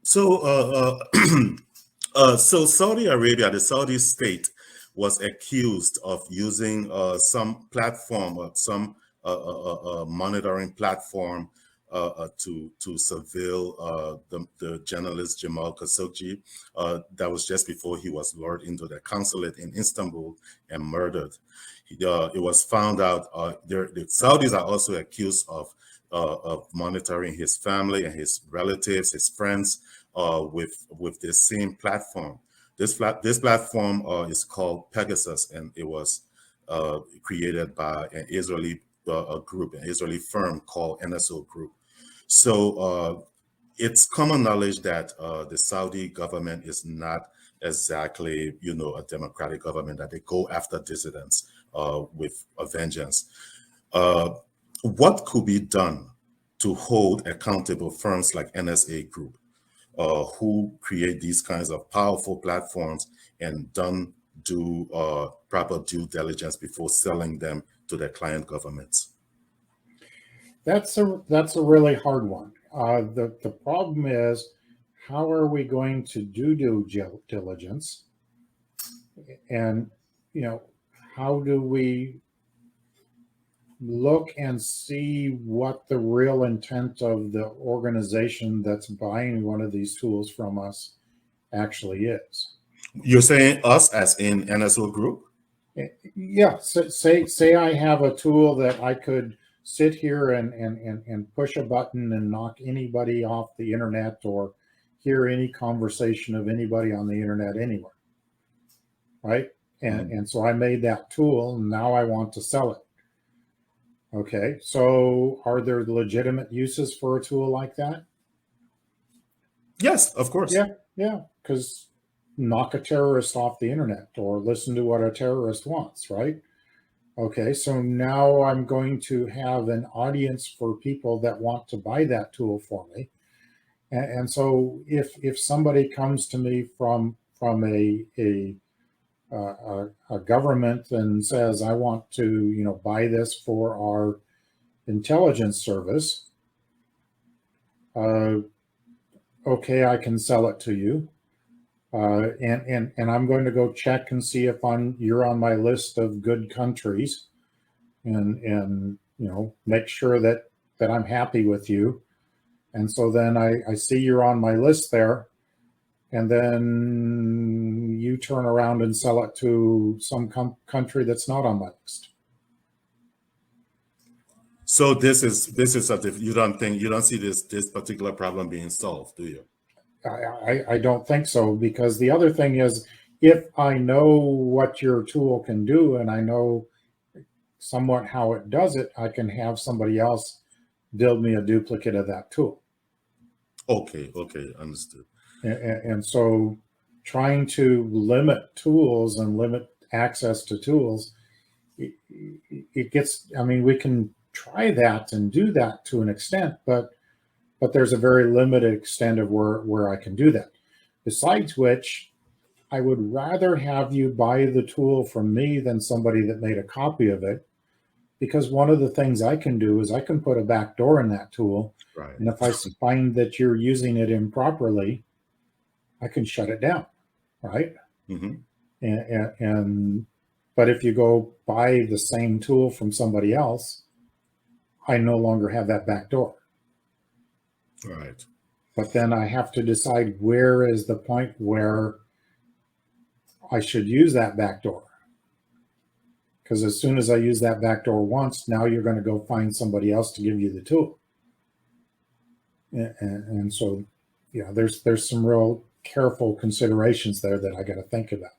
So, so Saudi Arabia, the Saudi state, was accused of using some platform or some monitoring platform to surveil the journalist Jamal Kashogi. That was just before he was lured into the consulate in Istanbul and murdered. It was found out the Saudis are also accused of monitoring his family and his relatives, his friends, with this same platform. This platform is called Pegasus, and it was created by an Israeli group, an Israeli firm called NSO Group. So it's common knowledge that the Saudi government is not exactly, a democratic government, that they go after dissidents with a vengeance. What could be done to hold accountable firms like NSA Group, who create these kinds of powerful platforms and don't do proper due diligence before selling them to their client governments? That's a really hard one. The problem is, how are we going to do due diligence? And, how do we look and see what the real intent of the organization that's buying one of these tools from us actually is? You're saying us as in NSO Group? Yeah. So say I have a tool that I could sit here and push a button and knock anybody off the internet or hear any conversation of anybody on the internet anywhere, right? And so I made that tool, and now I want to sell it. Okay, so are there legitimate uses for a tool like that? Yes, of course. Yeah, because knock a terrorist off the internet or listen to what a terrorist wants, right? Okay, so now I'm going to have an audience for people that want to buy that tool for me. And so if somebody comes to me from a government and says, I want to, buy this for our intelligence service, okay, I can sell it to you. And I'm going to go check and see if you're on my list of good countries and make sure that I'm happy with you. And so then I see you're on my list there. And then you turn around and sell it to some country that's not on my list. So this is you don't see this particular problem being solved, do you? I don't think so, because the other thing is, if I know what your tool can do and I know somewhat how it does it, I can have somebody else build me a duplicate of that tool. Okay, understood. And so trying to limit tools and limit access to tools, it gets, we can try that and do that to an extent, but there's a very limited extent of where I can do that. Besides which, I would rather have you buy the tool from me than somebody that made a copy of it, because one of the things I can do is I can put a backdoor in that tool. Right. And if I find that you're using it improperly, I can shut it down, right? Mm-hmm. But if you go buy the same tool from somebody else, I no longer have that backdoor. Right. But then I have to decide where is the point where I should use that backdoor. Because as soon as I use that backdoor once, now you're going to go find somebody else to give you the tool. And so, there's some real careful considerations there that I got to think about.